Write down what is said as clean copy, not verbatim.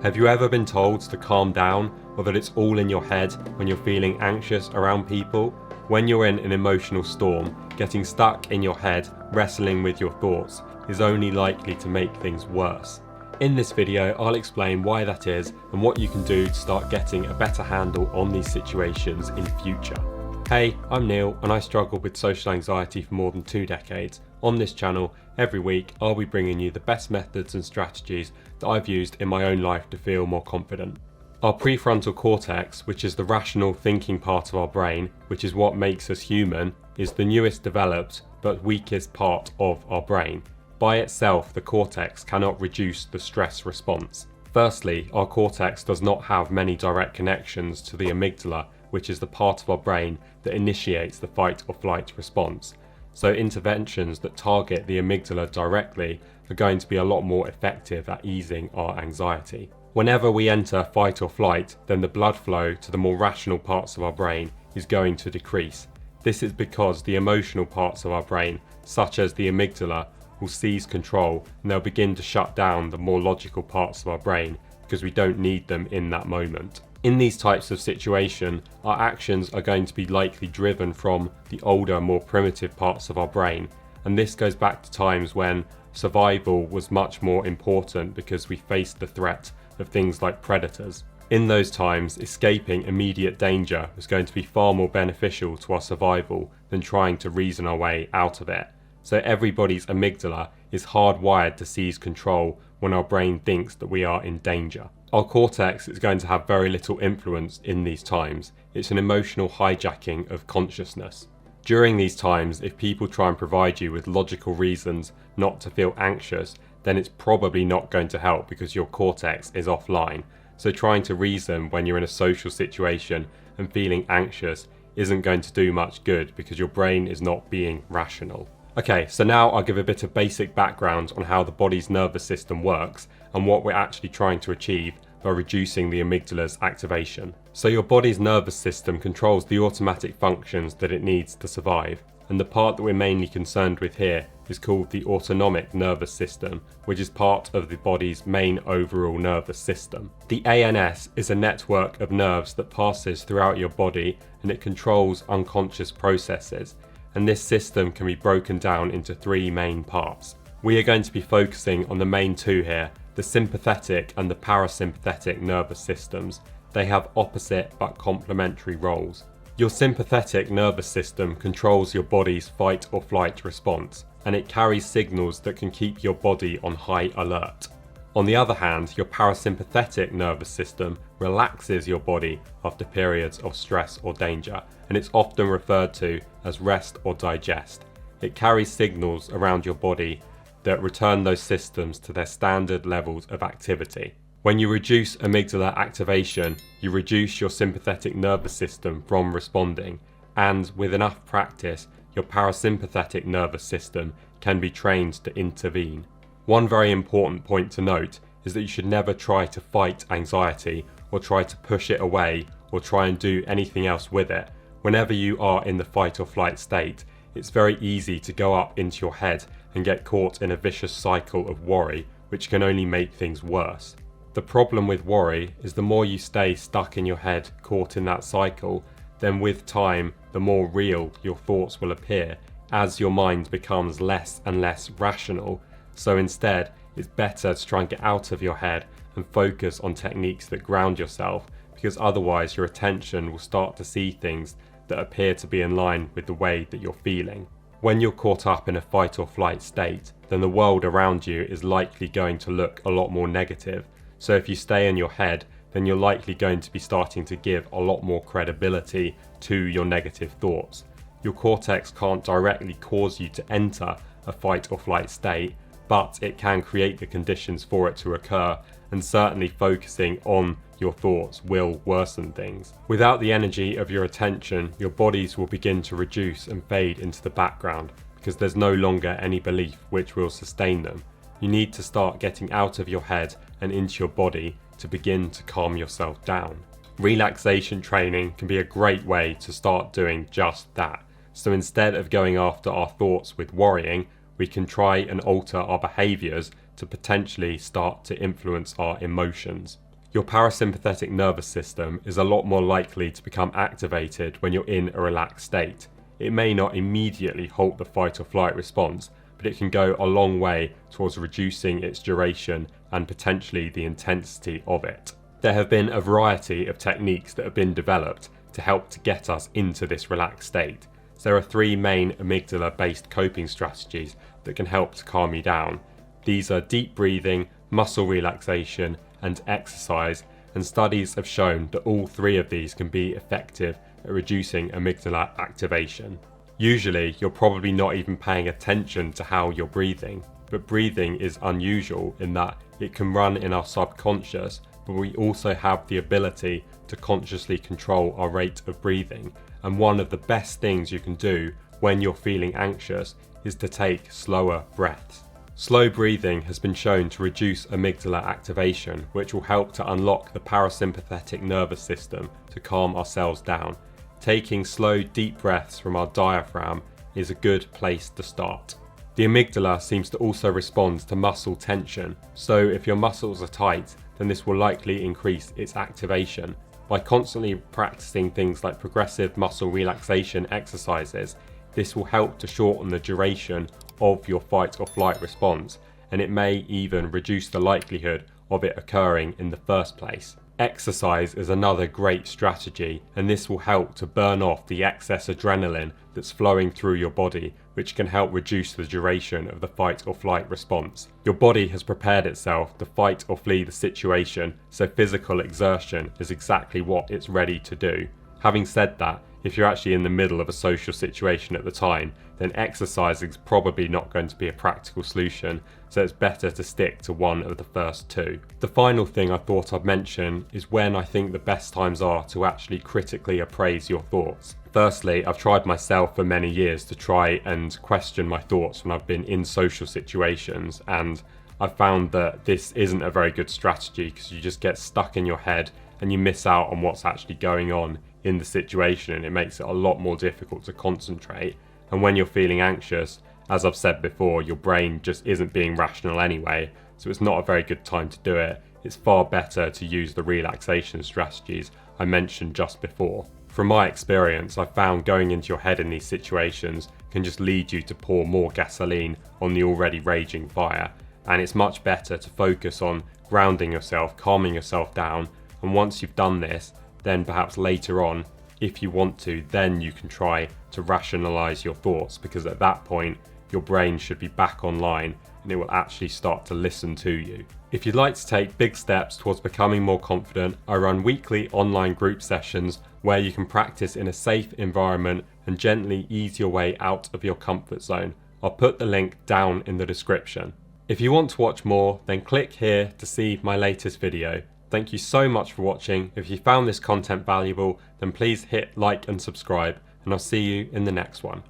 Have you ever been told to calm down, or that it's all in your head when you're feeling anxious around people? When you're in an emotional storm, getting stuck in your head, wrestling with your thoughts, is only likely to make things worse. In this video, I'll explain why that is and what you can do to start getting a better handle on these situations in future. Hey, I'm Neil and I struggled with social anxiety for more than 2 decades. On this channel, every week I'll be bringing you the best methods and strategies that I've used in my own life to feel more confident. Our prefrontal cortex, which is the rational thinking part of our brain, which is what makes us human, is the newest developed but weakest part of our brain. By itself, the cortex cannot reduce the stress response. Firstly, our cortex does not have many direct connections to the amygdala, which is the part of our brain that initiates the fight or flight response. So interventions that target the amygdala directly are going to be a lot more effective at easing our anxiety. Whenever we enter fight or flight, then the blood flow to the more rational parts of our brain is going to decrease. This is because the emotional parts of our brain, such as the amygdala, will seize control and they'll begin to shut down the more logical parts of our brain because we don't need them in that moment. In these types of situation, our actions are going to be likely driven from the older, more primitive parts of our brain, and this goes back to times when survival was much more important because we faced the threat of things like predators. In those times, escaping immediate danger was going to be far more beneficial to our survival than trying to reason our way out of it. So everybody's amygdala is hardwired to seize control when our brain thinks that we are in danger. Our cortex is going to have very little influence in these times. It's an emotional hijacking of consciousness. During these times, if people try and provide you with logical reasons not to feel anxious, then it's probably not going to help because your cortex is offline. So trying to reason when you're in a social situation and feeling anxious isn't going to do much good because your brain is not being rational. Okay, so now I'll give a bit of basic background on how the body's nervous system works and what we're actually trying to achieve by reducing the amygdala's activation. So your body's nervous system controls the automatic functions that it needs to survive, and the part that we're mainly concerned with here is called the autonomic nervous system, which is part of the body's main overall nervous system. The ANS is a network of nerves that passes throughout your body and it controls unconscious processes. And this system can be broken down into 3 main parts. We are going to be focusing on the main 2 here, the sympathetic and the parasympathetic nervous systems. They have opposite but complementary roles. Your sympathetic nervous system controls your body's fight or flight response, and it carries signals that can keep your body on high alert. On the other hand, your parasympathetic nervous system relaxes your body after periods of stress or danger, and it's often referred to as rest or digest. It carries signals around your body that return those systems to their standard levels of activity. When you reduce amygdala activation, you reduce your sympathetic nervous system from responding, and with enough practice, your parasympathetic nervous system can be trained to intervene. One very important point to note is that you should never try to fight anxiety or try to push it away or try and do anything else with it. Whenever you are in the fight or flight state, it's very easy to go up into your head and get caught in a vicious cycle of worry, which can only make things worse. The problem with worry is the more you stay stuck in your head, caught in that cycle, then with time, the more real your thoughts will appear as your mind becomes less and less rational. So instead, it's better to try and get out of your head and focus on techniques that ground yourself, because otherwise your attention will start to see things that appear to be in line with the way that you're feeling. When you're caught up in a fight or flight state, then the world around you is likely going to look a lot more negative. So if you stay in your head, then you're likely going to be starting to give a lot more credibility to your negative thoughts. Your cortex can't directly cause you to enter a fight or flight state, but it can create the conditions for it to occur, and certainly focusing on your thoughts will worsen things. Without the energy of your attention, your bodies will begin to reduce and fade into the background because there's no longer any belief which will sustain them. You need to start getting out of your head and into your body to begin to calm yourself down. Relaxation training can be a great way to start doing just that. So instead of going after our thoughts with worrying, we can try and alter our behaviours to potentially start to influence our emotions. Your parasympathetic nervous system is a lot more likely to become activated when you're in a relaxed state. It may not immediately halt the fight or flight response, but it can go a long way towards reducing its duration and potentially the intensity of it. There have been a variety of techniques that have been developed to help to get us into this relaxed state. So there are 3 main amygdala-based coping strategies that can help to calm you down. These are deep breathing, muscle relaxation, and exercise, and studies have shown that all 3 of these can be effective at reducing amygdala activation. Usually, you're probably not even paying attention to how you're breathing, but breathing is unusual in that it can run in our subconscious, but we also have the ability to consciously control our rate of breathing. And one of the best things you can do when you're feeling anxious is to take slower breaths. Slow breathing has been shown to reduce amygdala activation, which will help to unlock the parasympathetic nervous system to calm ourselves down. Taking slow, deep breaths from our diaphragm is a good place to start. The amygdala seems to also respond to muscle tension, so if your muscles are tight, then this will likely increase its activation. By constantly practicing things like progressive muscle relaxation exercises, this will help to shorten the duration of your fight or flight response, and it may even reduce the likelihood of it occurring in the first place. Exercise is another great strategy, and this will help to burn off the excess adrenaline that's flowing through your body, which can help reduce the duration of the fight or flight response. Your body has prepared itself to fight or flee the situation, so physical exertion is exactly what it's ready to do. Having said that, if you're actually in the middle of a social situation at the time, then exercising is probably not going to be a practical solution, so it's better to stick to one of the first 2. The final thing I thought I'd mention is when I think the best times are to actually critically appraise your thoughts. Firstly, I've tried myself for many years to try and question my thoughts when I've been in social situations, and I've found that this isn't a very good strategy because you just get stuck in your head and you miss out on what's actually going on in the situation, and it makes it a lot more difficult to concentrate. And when you're feeling anxious, as I've said before, your brain just isn't being rational anyway, so it's not a very good time to do it. It's far better to use the relaxation strategies I mentioned just before. From my experience, I've found going into your head in these situations can just lead you to pour more gasoline on the already raging fire, and it's much better to focus on grounding yourself, calming yourself down, and once you've done this, then perhaps later on, if you want to, then you can try to rationalize your thoughts, because at that point your brain should be back online and it will actually start to listen to you. If you'd like to take big steps towards becoming more confident, I run weekly online group sessions where you can practice in a safe environment and gently ease your way out of your comfort zone. I'll put the link down in the description. If you want to watch more, then click here to see my latest video. Thank you so much for watching. If you found this content valuable, then please hit like and subscribe, and I'll see you in the next one.